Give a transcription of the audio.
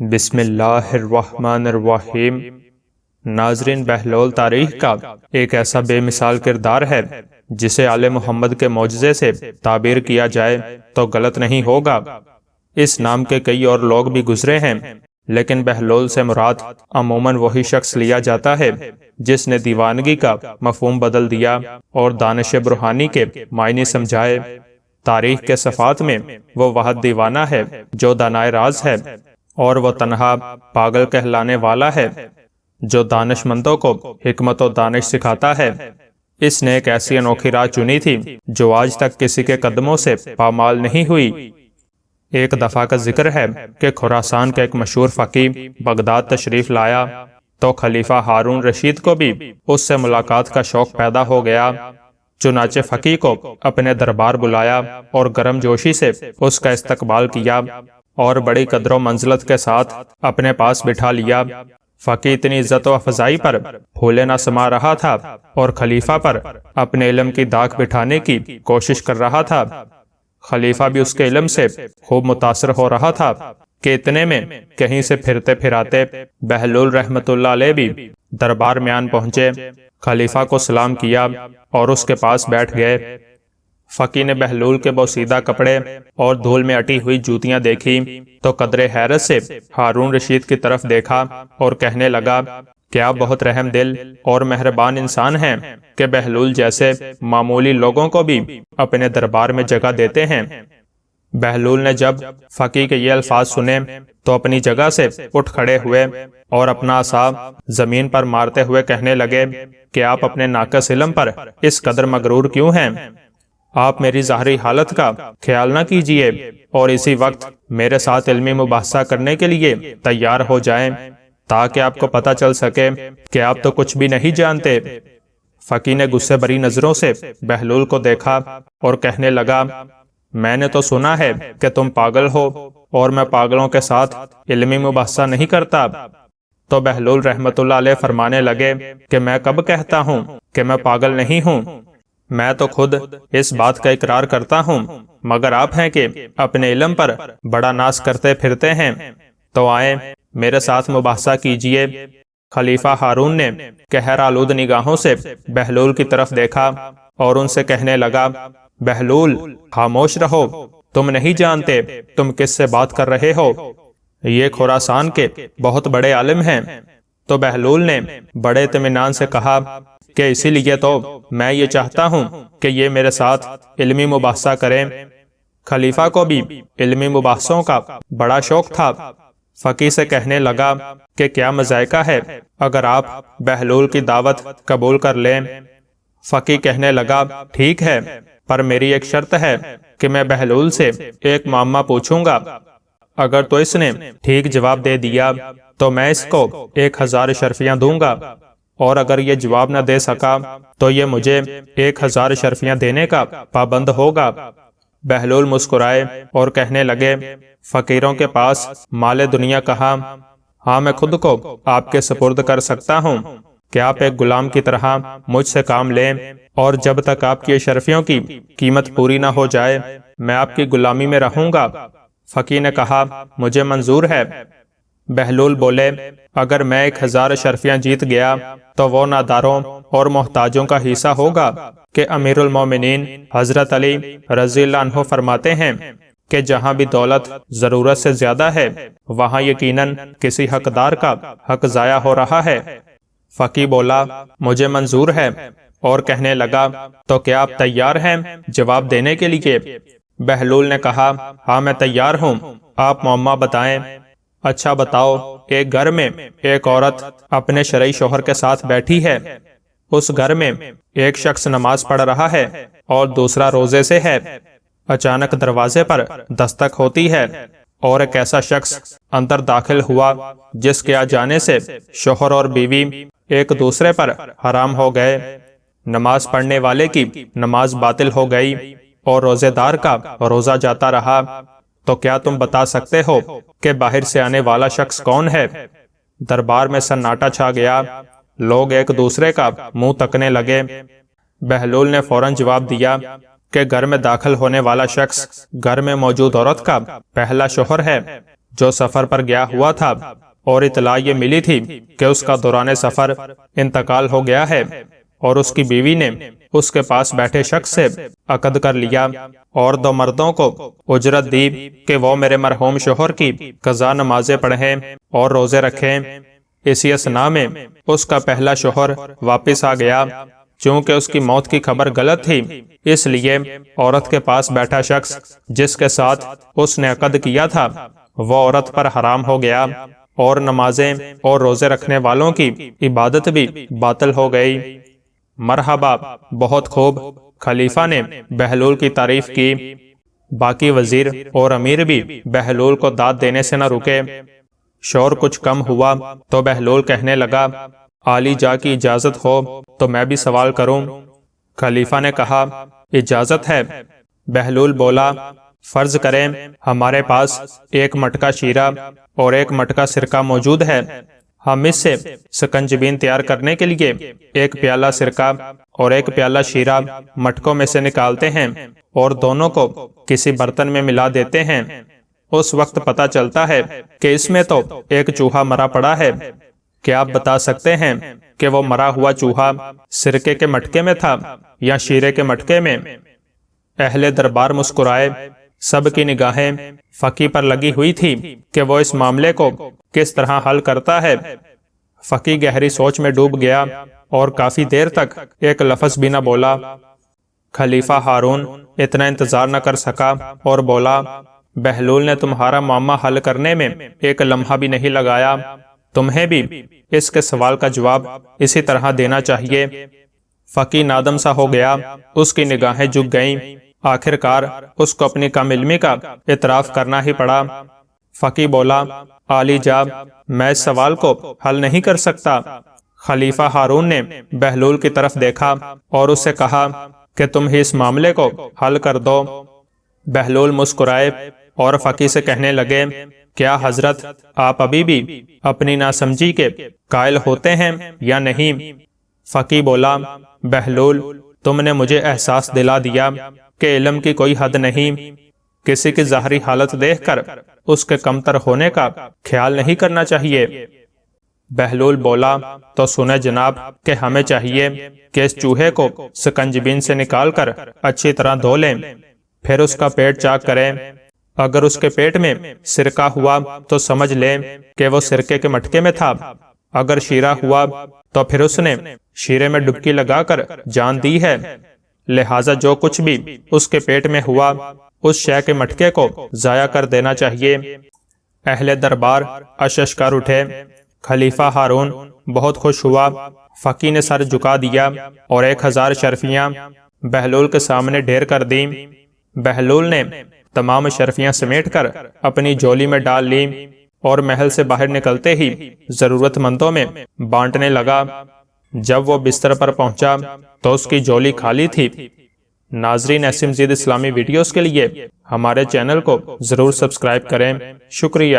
بسم اللہ الرحمن الرحیم۔ ناظرین، بہلول تاریخ کا ایک ایسا بے مثال کردار ہے جسے آل محمد کے معجزے سے تعبیر کیا جائے تو غلط نہیں ہوگا۔ اس نام کے کئی اور لوگ بھی گزرے ہیں، لیکن بہلول سے مراد عموماً وہی شخص لیا جاتا ہے جس نے دیوانگی کا مفہوم بدل دیا اور دانش برہانی کے معنی سمجھائے۔ تاریخ کے صفحات میں وہ واحد دیوانہ ہے جو دانائے راز ہے، اور وہ تنہا پاگل کہلانے والا ہے جو دانش مندوں کو حکمت و دانش سکھاتا ہے۔ اس نے ایک ایسی انوکھی راہ چنی تھی جو آج تک کسی کے قدموں سے پامال نہیں ہوئی۔ ایک دفعہ کا ذکر ہے کہ خراسان کا ایک مشہور فقیہ بغداد تشریف لایا تو خلیفہ ہارون رشید کو بھی اس سے ملاقات کا شوق پیدا ہو گیا۔ چنانچہ فقیہ کو اپنے دربار بلایا اور گرم جوشی سے اس کا استقبال کیا اور بڑی قدر و منزلت کے ساتھ اپنے پاس بٹھا لیا۔ فقیہ اتنی عزت و افضائی پر پھولے نہ سما رہا تھا اور خلیفہ پر اپنے علم کی داغ بٹھانے کی کوشش کر رہا تھا۔ خلیفہ بھی اس کے علم سے خوب متاثر ہو رہا تھا کہ اتنے میں کہیں سے پھرتے پھراتے بہلول رحمت اللہ علیہ بھی دربار میں آن پہنچے۔ خلیفہ کو سلام کیا اور اس کے پاس بیٹھ گئے۔ فقیہ نے بہلول کے بوسیدہ کپڑے اور دھول میں اٹی ہوئی جوتیاں دیکھی تو قدر حیرت سے ہارون رشید کی طرف دیکھا اور کہنے لگا کہ آپ بہت رحم دل اور مہربان انسان ہیں کہ بہلول جیسے معمولی لوگوں کو بھی اپنے دربار میں جگہ دیتے ہیں۔ بہلول نے جب فقیہ کے یہ الفاظ سنے تو اپنی جگہ سے اٹھ کھڑے ہوئے اور اپنا عصا زمین پر مارتے ہوئے کہنے لگے کہ آپ اپنے ناقص علم پر اس قدر مغرور کیوں ہیں؟ آپ میری ظاہری حالت کا خیال نہ کیجیے اور اسی وقت میرے ساتھ علمی مباحثہ کرنے کے لیے تیار ہو جائیں تاکہ آپ کو پتہ چل سکے کہ آپ تو کچھ بھی نہیں جانتے۔ فقیہ نے غصے بھری نظروں سے بہلول کو دیکھا اور کہنے لگا، میں نے تو سنا ہے کہ تم پاگل ہو اور میں پاگلوں کے ساتھ علمی مباحثہ نہیں کرتا۔ تو بہلول رحمت اللہ علیہ فرمانے لگے کہ میں کب کہتا ہوں کہ میں پاگل نہیں ہوں؟ میں تو خود اس بات کا اقرار کرتا ہوں، مگر آپ ہیں کہ اپنے علم پر بڑا ناز کرتے پھرتے ہیں۔ تو آئیں میرے ساتھ مباحثہ کیجئے۔ خلیفہ ہارون نے قہر آلود نگاہوں سے بہلول کی طرف دیکھا اور ان سے کہنے لگا، بہلول خاموش رہو، تم نہیں جانتے تم کس سے بات کر رہے ہو۔ یہ خراسان کے بہت بڑے عالم ہیں۔ تو بہلول نے بڑے اطمینان سے کہا کہ اسی لیے تو میں یہ چاہتا ہوں کہ یہ میرے ساتھ علمی مباحثہ کریں۔ خلیفہ کو بھی علمی مباحثوں کا بڑا شوق تھا۔ فقیہ سے کہنے لگا کہ کیا مذائقہ ہے اگر آپ بہلول کی دعوت قبول کر لیں۔ فقیہ کہنے لگا، ٹھیک ہے، پر میری ایک شرط ہے کہ میں بہلول سے ایک معمہ پوچھوں گا۔ اگر تو اس نے ٹھیک جواب دے دیا تو میں اس کو 1000 اشرفیاں دوں گا، اور اگر یہ جواب نہ دے سکا تو یہ مجھے 1000 اشرفیاں دینے کا پابند ہوگا۔ بہلول مسکرائے اور کہنے لگے، فقیروں کے پاس مال دنیا کہاں؟ ہاں، میں خود کو آپ کے سپرد کر سکتا ہوں کہ آپ ایک غلام کی طرح مجھ سے کام لیں، اور جب تک آپ کی اشرفیوں کی قیمت پوری نہ ہو جائے میں آپ کی غلامی میں رہوں گا۔ فقیہ نے کہا، مجھے منظور ہے۔ بہلول بولے، اگر میں 1000 اشرفیاں جیت گیا تو وہ ناداروں اور محتاجوں کا حصہ ہوگا کہ امیر المومنین حضرت علی رضی اللہ عنہ فرماتے ہیں کہ جہاں بھی دولت ضرورت سے زیادہ ہے وہاں یقیناً کسی حقدار کا حق ضائع ہو رہا ہے۔ فقیہ بولا، مجھے منظور ہے، اور کہنے لگا، تو کیا آپ تیار ہیں جواب دینے کے لیے؟ بہلول نے کہا، ہاں میں تیار ہوں، آپ معمہ بتائیں۔ اچھا بتاؤ، ایک گھر میں ایک عورت اپنے شرعی شوہر کے ساتھ بیٹھی ہے۔ اس گھر میں ایک شخص نماز پڑھ رہا ہے اور دوسرا روزے سے ہے۔ اچانک دروازے پر دستک ہوتی ہے اور ایک ایسا شخص اندر داخل ہوا جس کے آ جانے سے شوہر اور بیوی ایک دوسرے پر حرام ہو گئے۔ نماز پڑھنے والے کی نماز باطل ہو گئی اور روزے دار کا روزہ جاتا رہا۔ تو کیا تم بتا سکتے ہو کہ باہر سے آنے والا شخص کون ہے؟ دربار میں سناٹا چھا گیا، لوگ ایک دوسرے کا منہ تکنے لگے۔ بہلول نے فوراً جواب دیا کہ گھر میں داخل ہونے والا شخص گھر میں موجود عورت کا پہلا شوہر ہے۔ جو سفر پر گیا ہوا تھا اور اطلاع یہ ملی تھی کہ اس کا دوران سفر انتقال ہو گیا ہے، اور اس کی بیوی نے اس کے پاس بیٹھے شخص سے عقد کر لیا اور 2 مردوں کو اجرت دی کہ وہ میرے مرحوم شوہر کی قضا نمازیں پڑھیں اور روزے رکھیں۔ اسی اثناء میں اس کا پہلا شوہر واپس آ گیا۔ چونکہ اس کی موت کی خبر غلط تھی، اس لیے عورت کے پاس بیٹھا شخص جس کے ساتھ اس نے عقد کیا تھا وہ عورت پر حرام ہو گیا، اور نمازیں اور روزے رکھنے والوں کی عبادت بھی باطل ہو گئی۔ مرحبا، بہت خوب۔ خلیفہ نے بہلول کی تعریف کی۔ باقی وزیر اور امیر بھی بہلول کو داد دینے سے نہ رکے۔ شور کچھ کم ہوا تو بہلول کہنے لگا، عالی جا کی اجازت ہو تو میں بھی سوال کروں۔ خلیفہ نے کہا، اجازت ہے۔ بہلول بولا، فرض کریں ہمارے پاس 1 مٹکا شیرہ اور 1 مٹکا سرکہ موجود ہے، ہم اس سے سکنجبین تیار کرنے کے لیے 1 پیالہ سرکہ اور 1 پیالہ شیرہ مٹکوں میں سے نکالتے ہیں اور دونوں کو کسی برتن میں ملا دیتے ہیں۔ اس وقت پتہ چلتا ہے کہ اس میں تو ایک چوہا مرا پڑا ہے۔ کیا آپ بتا سکتے ہیں کہ وہ مرا ہوا چوہا سرکے کے مٹکے میں تھا یا شیرے کے مٹکے میں؟ اہل دربار مسکرائے۔ سب کی نگاہیں فقی پر لگی ہوئی تھی کہ وہ اس معاملے کو کس طرح حل کرتا ہے۔ فقی گہری سوچ میں ڈوب گیا اور کافی دیر تک ایک لفظ بھی نہ بولا۔ خلیفہ ہارون اتنا انتظار نہ کر سکا اور بولا، بہلول نے تمہارا معاملہ حل کرنے میں 1 لمحہ بھی نہیں لگایا، تمہیں بھی اس کے سوال کا جواب اسی طرح دینا چاہیے۔ فقی نادم سا ہو گیا، اس کی نگاہیں جھک گئیں۔ آخر کار اس کو اپنی کم علمی کا اعتراف کرنا ہی پڑا۔ فقی بولا، عالی جا، میں اس سوال کو حل نہیں کر سکتا۔ خلیفہ ہارون نے بہلول کی طرف دیکھا اور اس سے کہا کہ تم ہی اس معاملے کو حل کر دو۔ بہلول مسکرائے اور فقی سے کہنے لگے، کیا حضرت آپ ابھی بھی اپنی ناسمجھی کے قائل ہوتے ہیں یا نہیں؟ فقی بولا، بہلول، تم نے مجھے احساس دلا دیا کہ علم کی کوئی حد نہیں۔ کسی کی ظاہری حالت دیکھ کر اس کے کمتر ہونے کا خیال نہیں کرنا چاہیے۔ بہلول بولا، تو سنیں جناب کہ ہمیں چاہیے کہ اس چوہے کو سکنجبین سے نکال کر اچھی طرح دھو لیں، پھر اس کا پیٹ چاک کریں۔ اگر اس کے پیٹ میں سرکہ ہوا تو سمجھ لیں کہ وہ سرکے کے مٹکے میں تھا، اگر شیرہ ہوا تو پھر اس نے شیرے میں ڈبکی لگا کر جان دی ہے، لہٰذا جو کچھ بھی اس کے پیٹ میں ہوا اس شے کے مٹکے کو ضائع کر دینا چاہیے۔ اہل دربار اشش کر اٹھے۔ خلیفہ ہارون بہت خوش ہوا۔ فقی نے سر جھکا دیا اور 1000 شرفیاں بہلول کے سامنے ڈھیر کر دیں۔ بہلول نے تمام شرفیاں سمیٹ کر اپنی جولی میں ڈال لیں اور محل سے باہر نکلتے ہی ضرورت مندوں میں بانٹنے لگا۔ جب وہ بستر پر پہنچا تو اس کی جولی خالی تھی۔ ناظرین، ایسی مزید اسلامی ویڈیوز کے لیے ہمارے چینل کو ضرور سبسکرائب کریں۔ شکریہ۔